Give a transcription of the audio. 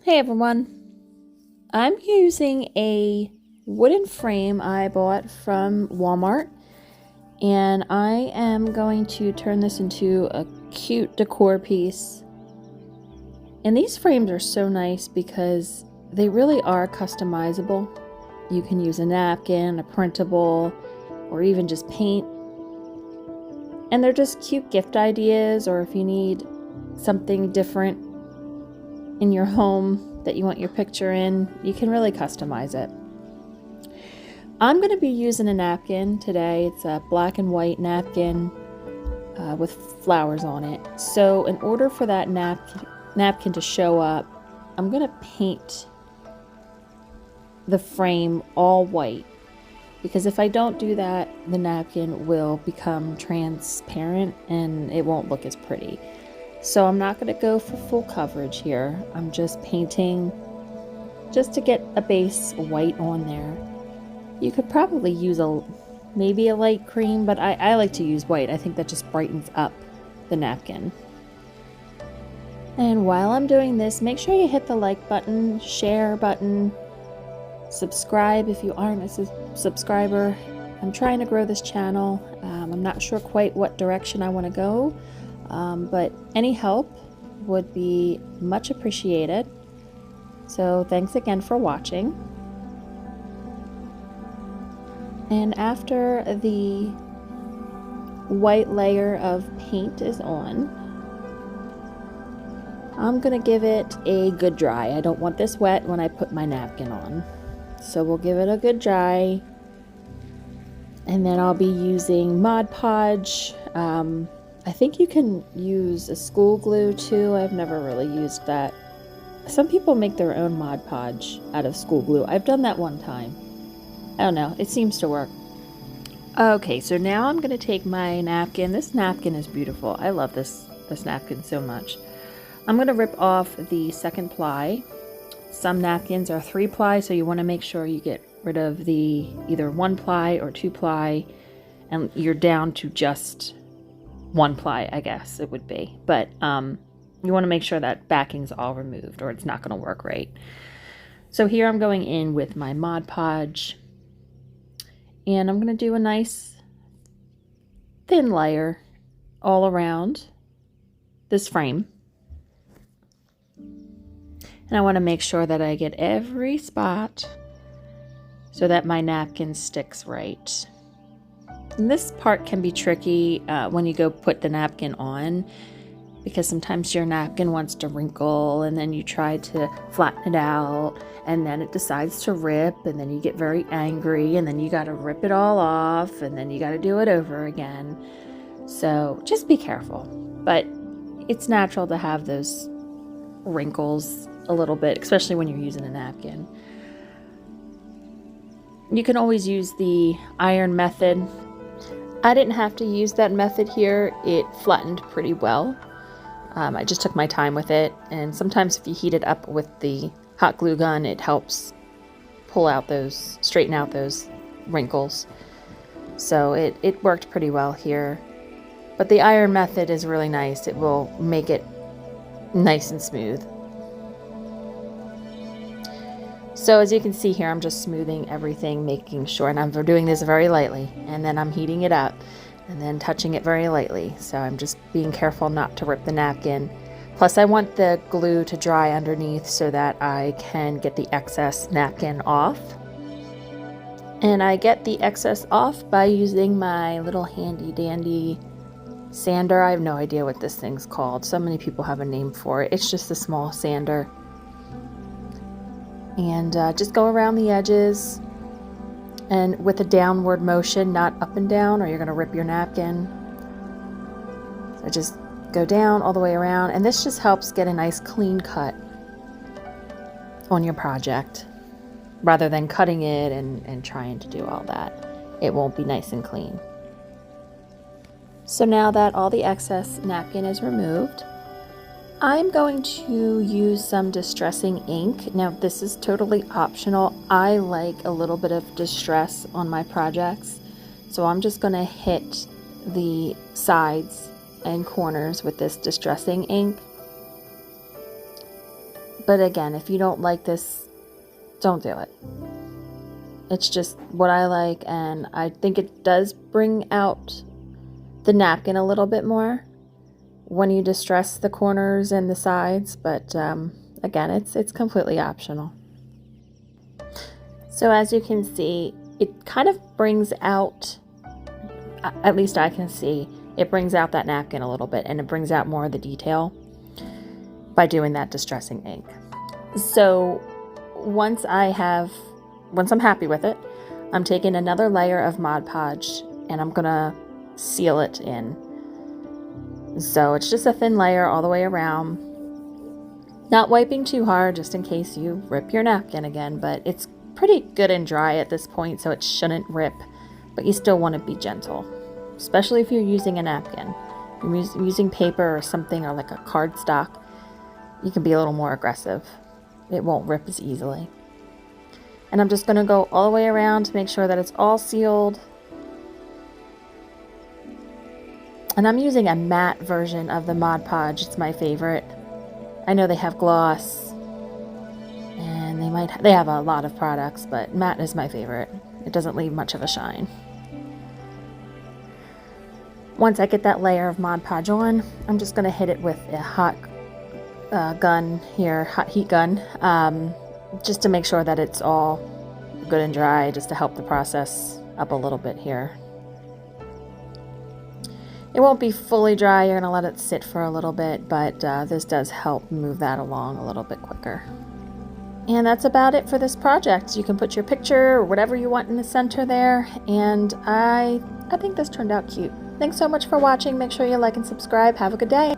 Hey everyone, I'm using a wooden frame I bought from Walmart, and I am going to turn this into a cute decor piece. And these frames are so nice because they really are customizable. You can use a napkin, a printable, or even just paint. And they're just cute gift ideas, or if you need something different in your home that you want your picture in, you can really customize it. I'm going to be using a napkin today. It's a black and white napkin with flowers on it. So in order for that napkin to show up, I'm going to paint the frame all white, because if I don't do that, the napkin will become transparent and it won't look as pretty. So I'm not going to go for full coverage here. I'm just painting just to get a base white on there. You could probably use maybe a light cream, but I like to use white. I think that just brightens up the napkin. And while I'm doing this, make sure you hit the like button, share button, subscribe if you aren't a subscriber. I'm trying to grow this channel. I'm not sure quite what direction I want to go, but any help would be much appreciated. So thanks again for watching. And after the white layer of paint is on, I'm gonna give it a good dry. I don't want this wet when I put my napkin on. So we'll give it a good dry. And then I'll be using Mod Podge. I think you can use a school glue too. I've never really used that. Some people make their own Mod Podge out of school glue. I've done that one time. I don't know, it seems to work. Okay, so now I'm gonna take my napkin. This napkin is beautiful. I love this napkin so much. I'm gonna rip off the second ply. Some napkins are 3 ply, so you wanna make sure you get rid of the either 1 ply or 2 ply, and you're down to just 1 ply, I guess it would be. But you wanna make sure that backing's all removed or it's not gonna work right. So here I'm going in with my Mod Podge, and I'm going to do a nice thin layer all around this frame. And I want to make sure that I get every spot so that my napkin sticks right. And this part can be tricky when you go put the napkin on, because sometimes your napkin wants to wrinkle and then you try to flatten it out and then it decides to rip, and then you get very angry and then you got to rip it all off and then you got to do it over again. So just be careful. But it's natural to have those wrinkles a little bit, especially when you're using a napkin. You can always use the iron method. I didn't have to use that method here. It flattened pretty well. I just took my time with it, and sometimes if you heat it up with the hot glue gun, it helps straighten out those wrinkles. So it worked pretty well here. But the iron method is really nice. It will make it nice and smooth. So as you can see here, I'm just smoothing everything, making sure, and I'm doing this very lightly, and then I'm heating it up and then touching it very lightly. So I'm just being careful not to rip the napkin. Plus I want the glue to dry underneath so that I can get the excess napkin off. And I get the excess off by using my little handy dandy sander. I have no idea what this thing's called. So many people have a name for it. It's just a small sander. And just go around the edges, and with a downward motion, not up and down, or you're going to rip your napkin. So just go down all the way around, and this just helps get a nice clean cut on your project rather than cutting it and trying to do all that. It won't be nice and clean. So now that all the excess napkin is removed, I'm going to use some distressing ink. Now this is totally optional. I like a little bit of distress on my projects, so I'm just going to hit the sides and corners with this distressing ink. But again, if you don't like this, don't do it. It's just what I like, and I think it does bring out the napkin a little bit more when you distress the corners and the sides, but again, it's completely optional. So as you can see, it kind of brings out, at least I can see, it brings out that napkin a little bit, and it brings out more of the detail by doing that distressing ink. So once I'm happy with it, I'm taking another layer of Mod Podge and I'm gonna seal it in. So it's just a thin layer all the way around. Not wiping too hard just in case you rip your napkin again, but it's pretty good and dry at this point, so it shouldn't rip, but you still want to be gentle, especially if you're using a napkin. If you're using paper or something, or like a cardstock, you can be a little more aggressive. It won't rip as easily. And I'm just going to go all the way around to make sure that it's all sealed. And I'm using a matte version of the Mod Podge. It's my favorite. I know they have gloss, and they have a lot of products, but matte is my favorite. It doesn't leave much of a shine. Once I get that layer of Mod Podge on, I'm just going to hit it with a hot gun here, hot heat gun, just to make sure that it's all good and dry, just to help the process up a little bit here. It won't be fully dry, you're going to let it sit for a little bit, but this does help move that along a little bit quicker. And that's about it for this project. You can put your picture or whatever you want in the center there, and I think this turned out cute. Thanks so much for watching. Make sure you like and subscribe. Have a good day.